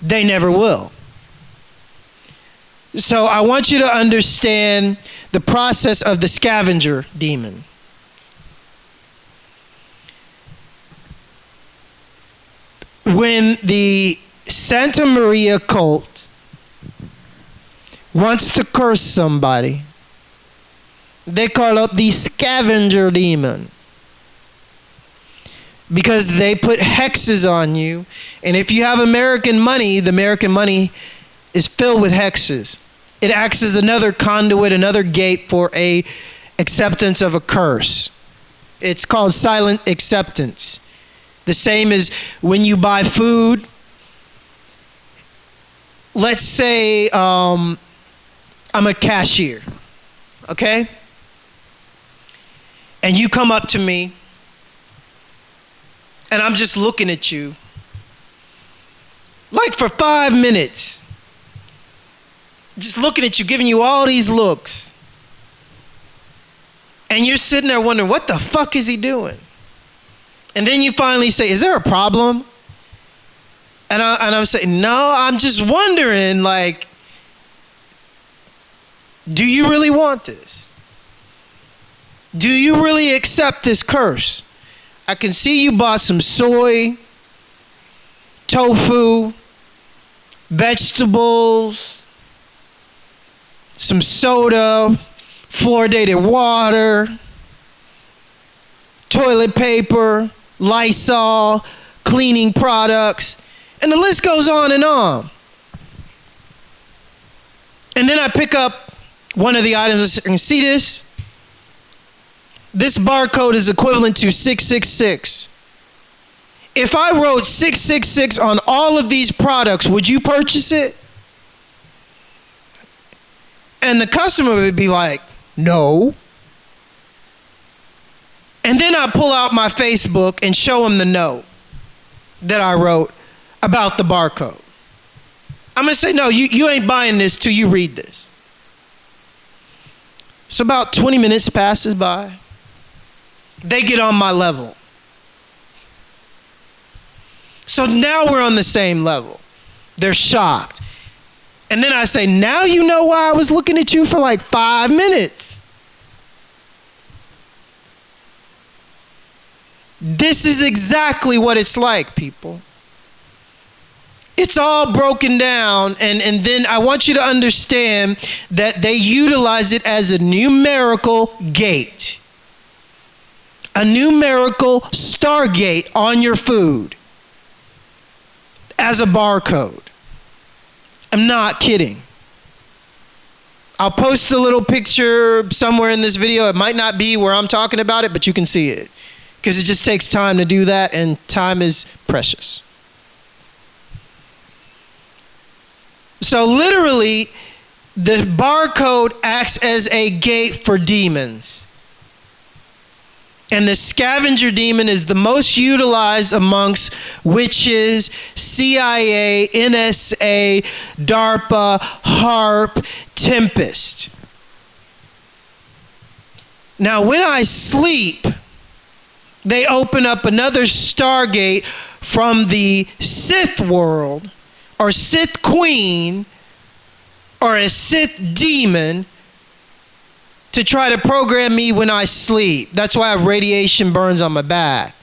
S2: They never will. So I want you to understand the process of the scavenger demon. When the Santa Maria cult wants to curse somebody, they call up the scavenger demon. Because they put hexes on you. And if you have American money, the American money is filled with hexes. It acts as another conduit, another gate for a acceptance of a curse. It's called silent acceptance. The same as when you buy food. Let's say I'm a cashier, okay? And you come up to me, and I'm just looking at you, like for 5 minutes. Just looking at you, giving you all these looks. And you're sitting there wondering, what the fuck is he doing? And then you finally say, is there a problem? And I'm saying, no, I'm just wondering, like, do you really want this? Do you really accept this curse? I can see you bought some soy, tofu, vegetables, some soda, fluoridated water, toilet paper, Lysol, cleaning products, and the list goes on and on. And then I pick up one of the items and see this. This barcode is equivalent to 666. If I wrote 666 on all of these products, would you purchase it? And the customer would be like, no. And then I pull out my Facebook and show them the note that I wrote about the barcode. I'm going to say, no, you ain't buying this till you read this. So about 20 minutes passes by. They get on my level. So now we're on the same level. They're shocked. And then I say, now you know why I was looking at you for like 5 minutes. This is exactly what it's like, people. It's all broken down, and then I want you to understand that they utilize it as a numerical gate. A numerical stargate on your food as a barcode. I'm not kidding. I'll post a little picture somewhere in this video. It might not be where I'm talking about it, but you can see it. Because it just takes time to do that, and time is precious. So literally, the barcode acts as a gate for demons. And the scavenger demon is the most utilized amongst witches, CIA, NSA, Darpa, HARP, Tempest. Now, when I sleep, they open up another stargate from the Sith world, or Sith queen, or a Sith demon, to try to program me when I sleep. That's why I have radiation burns on my back.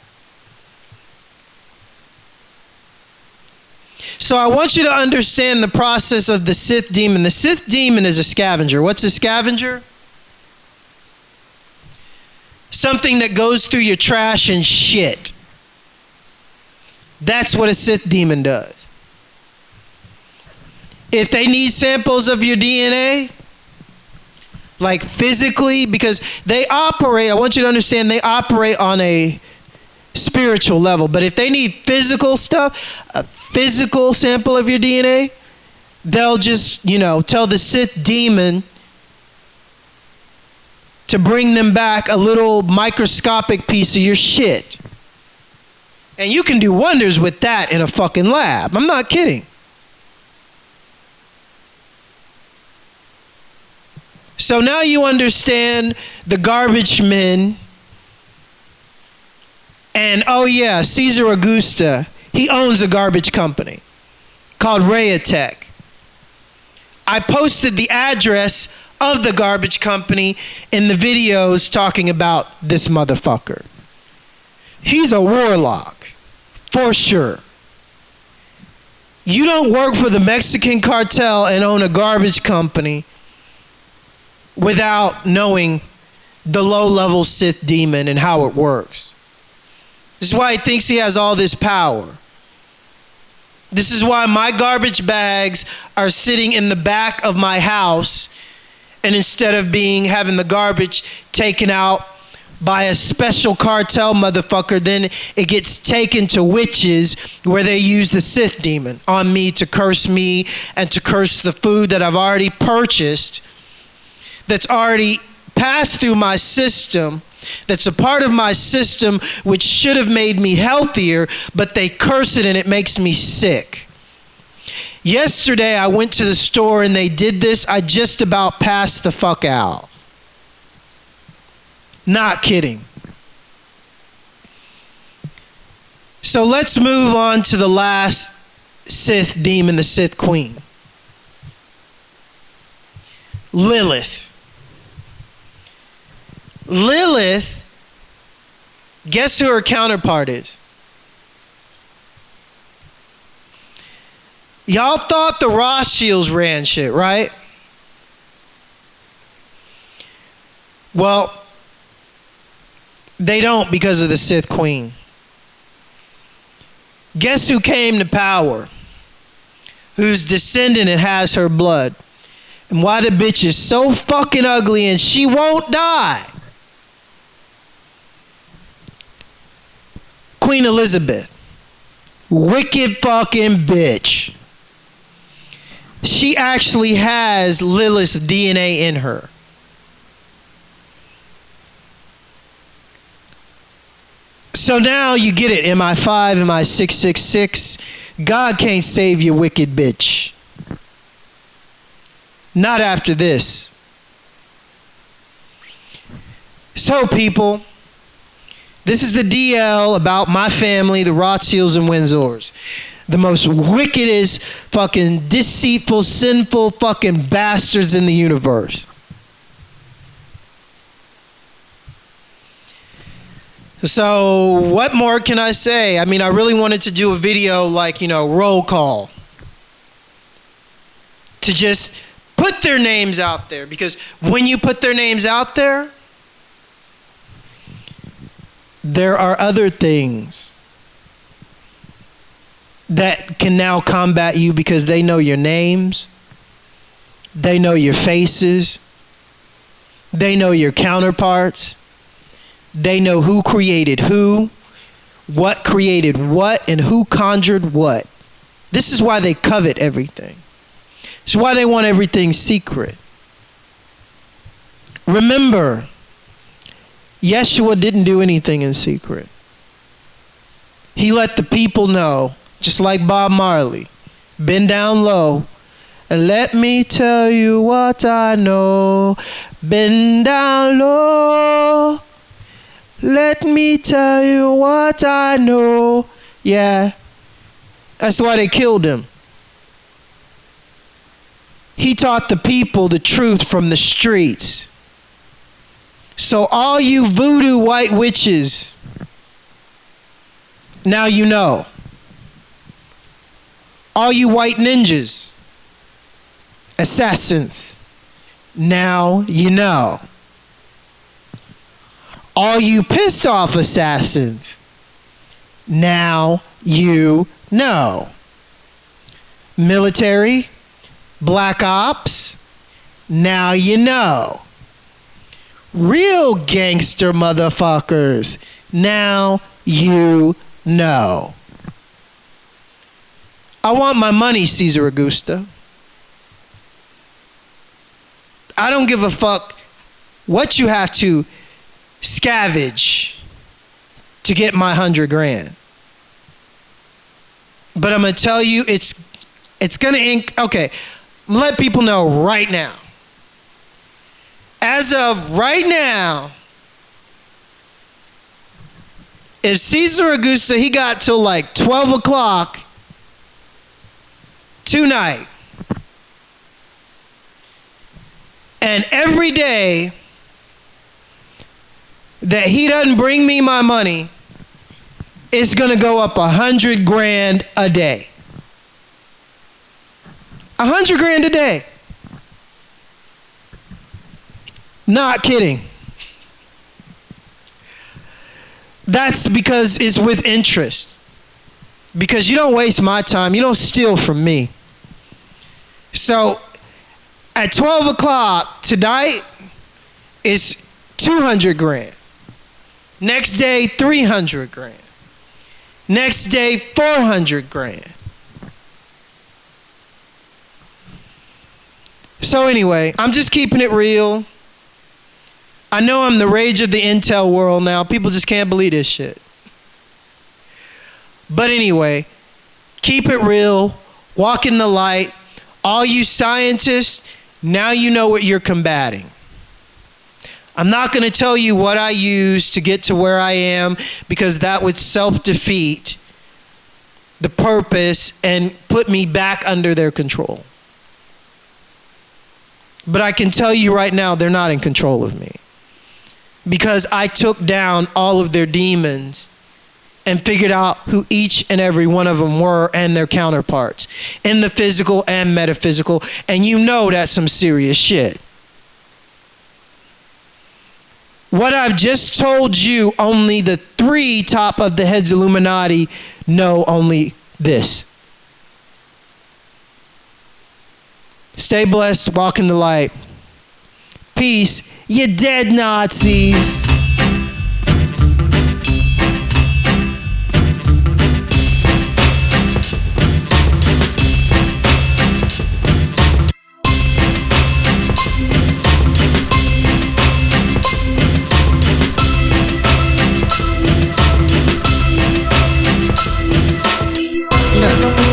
S2: So I want you to understand the process of the Sith demon. The Sith demon is a scavenger. What's a scavenger? Something that goes through your trash and shit. That's what a Sith demon does. If they need samples of your DNA, like physically, because they operate, I want you to understand, they operate on a spiritual level. But if they need physical stuff, a physical sample of your DNA, they'll just, tell the Sith demon to bring them back a little microscopic piece of your shit. And you can do wonders with that in a fucking lab. I'm not kidding. So now you understand the garbage men. And oh yeah, Caesar Augusta, he owns a garbage company called Rayatech. I posted the address of the garbage company in the videos talking about this motherfucker. He's a warlock, for sure. You don't work for the Mexican cartel and own a garbage company without knowing the low-level Sith demon and how it works. This is why he thinks he has all this power. This is why my garbage bags are sitting in the back of my house, and instead of having the garbage taken out by a special cartel motherfucker, then it gets taken to witches where they use the Sith demon on me to curse me and to curse the food that I've already purchased, that's already passed through my system, that's a part of my system which should have made me healthier, but they curse it and it makes me sick. Yesterday I went to the store and they did this. I just about passed the fuck out. Not kidding. So let's move on to the last Sith demon, the Sith queen. Lilith. Lilith, guess who her counterpart is? Y'all thought the Rothschilds ran shit, right? Well, they don't because of the Sith Queen. Guess who came to power? Who's descendant and has her blood? And why the bitch is so fucking ugly and she won't die? Queen Elizabeth. Wicked fucking bitch. She actually has Lilith's DNA in her. So now you get it. MI5, MI666. God can't save you, wicked bitch. Not after this. So, people, this is the DL about my family, the Rothschilds and Windsors. The most wickedest, fucking deceitful, sinful fucking bastards in the universe. So, what more can I say? I mean, I really wanted to do a video like, roll call. To just put their names out there. Because when you put their names out there, there are other things that can now combat you because they know your names. They know your faces. They know your counterparts. They know who created who, what created what, and who conjured what. This is why they covet everything. It's why they want everything secret. Remember, Yeshua didn't do anything in secret. He let the people know, just like Bob Marley, bend down low, and let me tell you what I know. Bend down low. Let me tell you what I know. Yeah. That's why they killed him. He taught the people the truth from the streets. So all you voodoo white witches, now you know. All you white ninjas, assassins, now you know. All you pissed off assassins, now you know. Military, black ops, now you know. Real gangster motherfuckers, now you know. I want my money, Caesar Augusta. I don't give a fuck what you have to scavenge to get my $100,000. But I'm gonna tell you, it's gonna okay. I'm gonna let people know right now. As of right now, if Caesar Augusta, he got till like 12 o'clock tonight, and every day that he doesn't bring me my money, it's gonna go up $100,000 a day. $100,000 a day. Not kidding. That's because it's with interest. Because you don't waste my time. You don't steal from me. So at 12 o'clock tonight, it's $200,000. Next day, $300,000. Next day, $400,000. So anyway, I'm just keeping it real. I know I'm the rage of the intel world now. People just can't believe this shit. But anyway, keep it real. Walk in the light. All you scientists, now you know what you're combating. I'm not going to tell you what I use to get to where I am, because that would self-defeat the purpose and put me back under their control. But I can tell you right now, they're not in control of me. Because I took down all of their demons and figured out who each and every one of them were and their counterparts in the physical and metaphysical. And you know that's some serious shit. What I've just told you, only the 3 top of the heads Illuminati know only this. Stay blessed, walk in the light. Peace, you dead Nazis.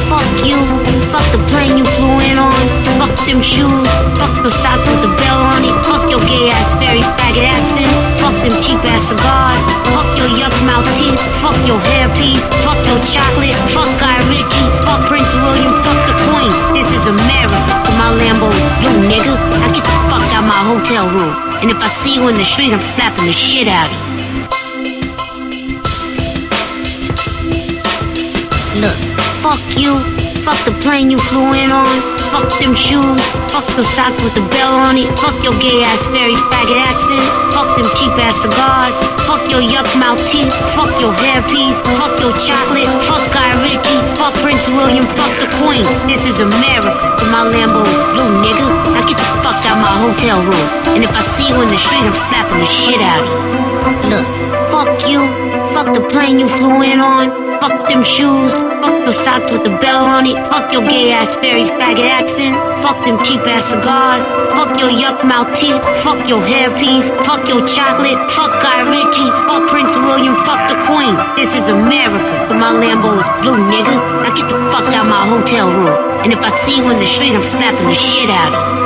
S1: Fuck you, fuck the plane you flew in on, fuck them shoes, fuck blue nigga. Now get the fuck out my hotel room. And if I see you in the street, I'm slapping the shit out of you. Look, fuck you. Fuck the plane you flew in on. Fuck them shoes. Fuck your socks with the bell on it. Fuck your gay ass fairy faggot accent. Fuck them cheap ass cigars. Fuck your yuck mouth teeth. Fuck your hairpiece. Fuck your chocolate. Fuck Guy Ritchie. Fuck Prince William. Fuck the Queen. This is America. But my Lambo is blue, nigga. Now get the fuck out my hotel room. And if I see you in the street, I'm slapping the shit out of you. Look, fuck you. Fuck the plane you flew in on. Fuck them shoes. Fuck your socks with the bell on it. Fuck your gay ass fairy faggot accent. Fuck them cheap ass cigars. Fuck your yuck mouth teeth. Fuck your hairpiece. Fuck your chocolate. Fuck Guy Ritchie. Fuck Prince William. Fuck the Queen. This is America. But my Lambo is blue, nigga. Now get the fuck out my hotel room. And if I see you in the street, I'm slapping the shit out of you.